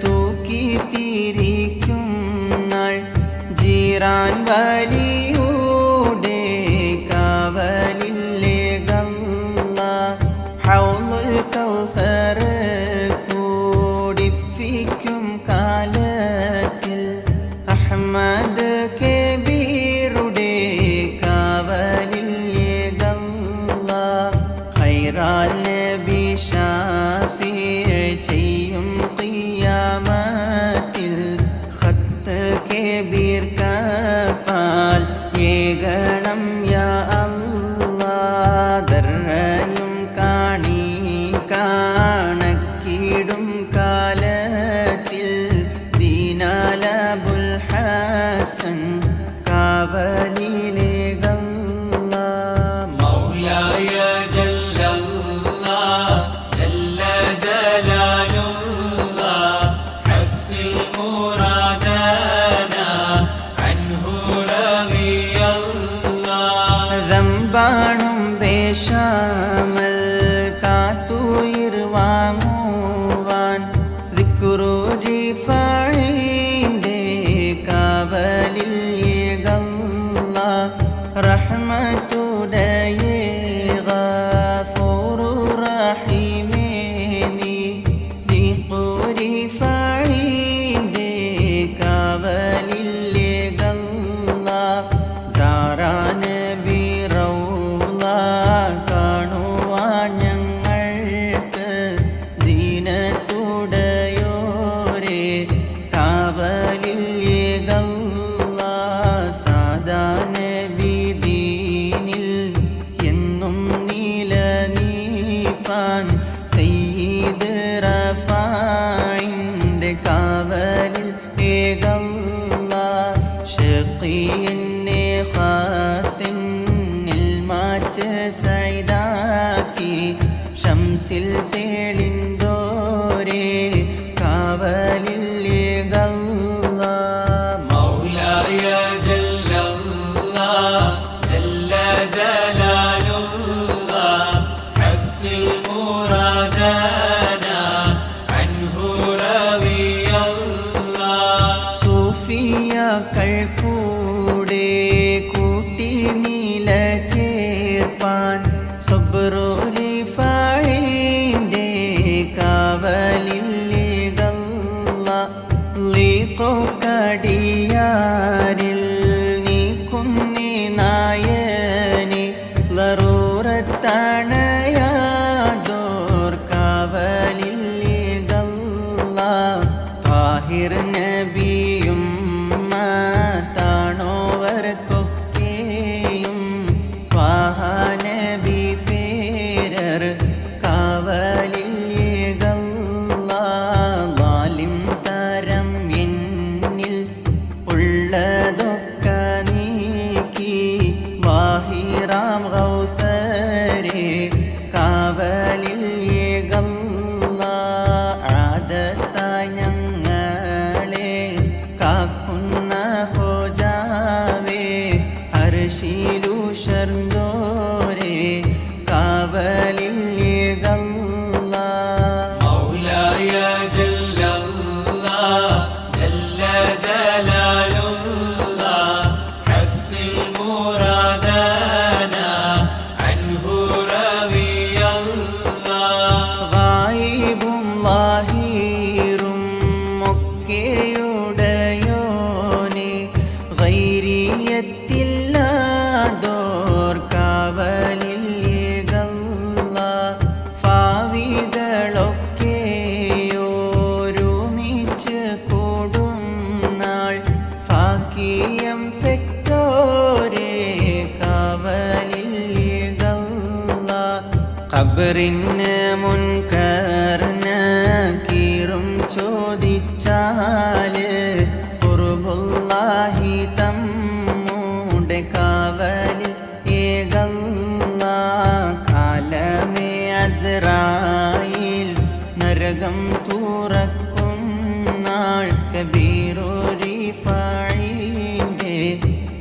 തൂക്കി തിരിക്കും നാൾ ജീറാൻ വലിയുടെ കാവലില്ലേ ഗല്ല ഹൗലുൽ കൗസർ കൂടിപ്പിക്കും കാലത്തിൽ അഹ്മദ് കബീറുടെ കാവലില്ലേ ഗല്ല ഖൈറാൽ നബി ഷാഫിഈ ചെയ്യും ഖിയാമത്തിൽ ഖത്ത് കബീർ കപാൽ ഏകണം യാ അല്ലാഹ് ദർറയും കാണി കാണക്കിടും കാലത്തിൽ ദീനാലബുൽ ഹസൻ കാവലിലെ ഗല്ല മൗലായ ജല്ലല്ലാഹ് ജല്ല ജലാലുല്ലാഹ് ഹസ്സിൽ മുറാദനാ അൻഹു റളിയല്ലാഹ് ദംബാണും ബേശാമൽ കാത്തുയിർ വാങ്ങുവാൻ ദിക്റു റിഫായിൻ്റെ കാവലില്ലേ ഗല്ല റഹ്മത്തുടയേ ഗഫൂറു റഹീമേ നീ ദിക്റു റിഫായിൻ്റെ കാവലില്ലേ ഗല്ല സാറാ നബി റൗള കാണുവാൻ ഞങ്ങൾക്ക് സീനത്തുടയോരേ കാവലില്ലേ ഗല്ല സാദാ നബി ദീനിൽ എന്നും നിലനിൽപ്പാൻ സയ്യിദ് റഫാഇൻ്റെ കാവലിൽ ഗല്ല ഷഖീനെ ഖാത്തിനിൽ മാച്ച് സൈദാക്കി ഷംസിൽ തെളിന്തോരേ കാവലില്ലേ ഗല്ല മൗലായ ജല്ലല്ലാഹ് ജല്ല ജലാലുല്ലാഹ് ഹസ്സിൽ മുറാദനാ അൻഹു റളിയല്ലാഹ് സൂഫിയാക്കൾ കൂടെ കൂട്ടി നീല ചേർപ്പാൻ സബ്റു റിഫായിൻ്റെ കാവലില്ലേ ഗല്ല ലീഖോ കടിയാരിൽ നീക്കുന്നേ നായനെ ലറൂറത്തണയാതോർ കാവലില്ലേ ഗല്ല താഹിർ നബിയും താണോവർക്കൊക്കെയും ത്വാഹ നബി ഫേരർ കാവലില്ലേ ഗല്ല ലാലിം തരം എന്നിൽ ഉള്ളതൊക്കെ നീക്കി വാഹിറാം ഗൗസരേ കാവലില്ലേ ഗല്ല ആദത്തായി ഞങ്ങളെ കാക്കുന്ന ഹോജാവേ അർശിലു ശർദോരേ കാവലില്ലേ ഗല്ല മൗലായ ജല്ലല്ലാഹ് ജല്ല ജലാലുല്ലാഹ് ഹസ്സിൽ മുറാദനാ അൻഹു റളിയല്ലാഹ് ഗായിബും ലാഹിറും ഒക്കെയുടയോരേ നീയത്തില്ലാതോർ കാവലിൽ ഏകല്ല ഭാവികളൊക്കെ ഒരുമിച്ച് കൂടും നാൾ ഫാക്കിയം ഫെക്ടോരേ കാവലിൽ ഏകല്ല ഖബറിന് മുൻകറിന് കീറും ചോദിച്ചാല് ഖുർബുല്ലാഹി തമ്മൂടെ കാവലിൽ ഏകല്ല കാലമേ അസ്റായിൽ നരകം തുറക്കും നാൾ കബീറുരി ഫഈന്റെ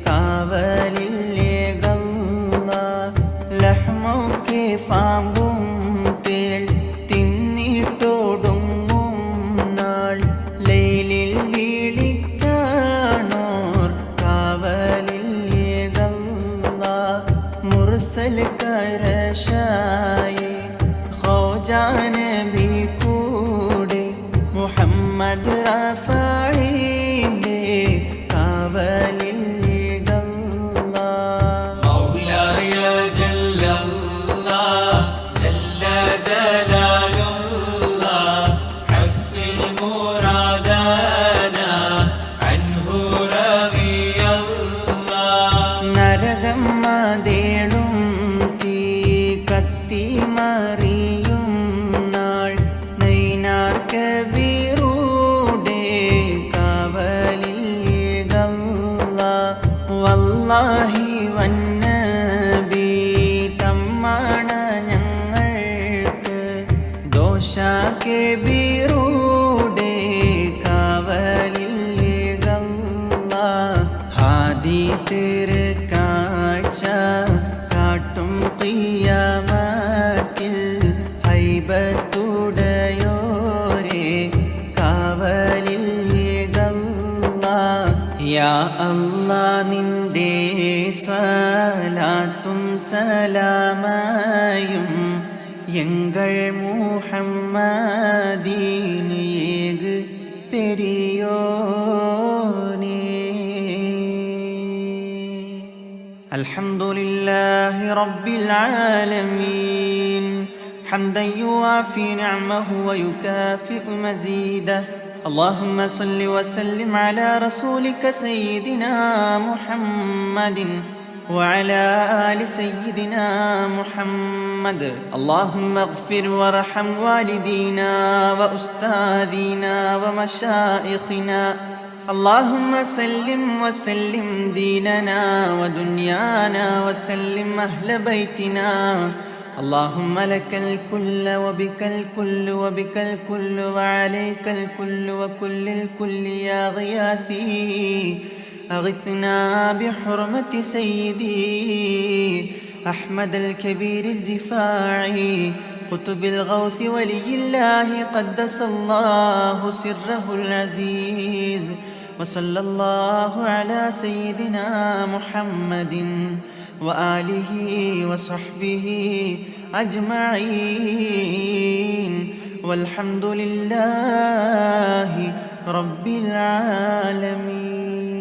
കാവലിൽ ഏകല്ല ലഹ്മൊക്കെ ഫാമ്പും തേൽ തിന്നിട്ടൊടുങ്ങും നാൾ ലൈലിൽ വിളിക്കാണോർ കാവലിൽ ഏകല്ല മുർസൽ കരശായി ഖോജാ നബി കൂടെ മുഹമ്മദ് റഫീന്റെ കാവലിൽ ഏകല്ല مولاي جل الله جل جلال الله حصل مرادنا عنه رضي الله നരകം മതേടും തീ കത്തി മറിയും നാൾ നൈനാർ കബീറുടെ കാവലിൽ ഏകല്ല വല്ലാഹി വന്നബി തമ്മാണ് ഞങ്ങൾക്ക് ദോഷ കബീറുടെ കാവലിൽ ഏകല്ല ഹാദി തിരു കാഴ്ച കാട്ടും ഖിയാമത്തിൽ ഹൈബത്തുടയോരേ കാവലിൽ ഏകല്ല യാ അല്ലാ നിന്റെ സലാത്തും സലാമയും എങ്കൾ മുഹമ്മദീന് ഏക് പെരിയോനേ അൽഹംദുലില്ലാഹി റബ്ബിൽ ആലമീൻ حمدا يوافي نعمه ويكافئ مزيده اللهم صل وسلم على رسولك سيدنا محمد وعلى آل سيدنا محمد اللهم اغفر وارحم والدينا وأستاذنا ومشائخنا اللهم سلم وسلم ديننا ودنيانا وسلم أهل بيتنا اللهم لك الكل وبك الكل وبك الكل وعليك الكل وكل الكل يا غياثي أغثنا بحرمة سيدي أحمد الكبير الرفاعي قطب الغوث ولي الله قدس الله سره العزيز وصلى الله على سيدنا محمد وآله وصحبه أجمعين والحمد لله رب العالمين.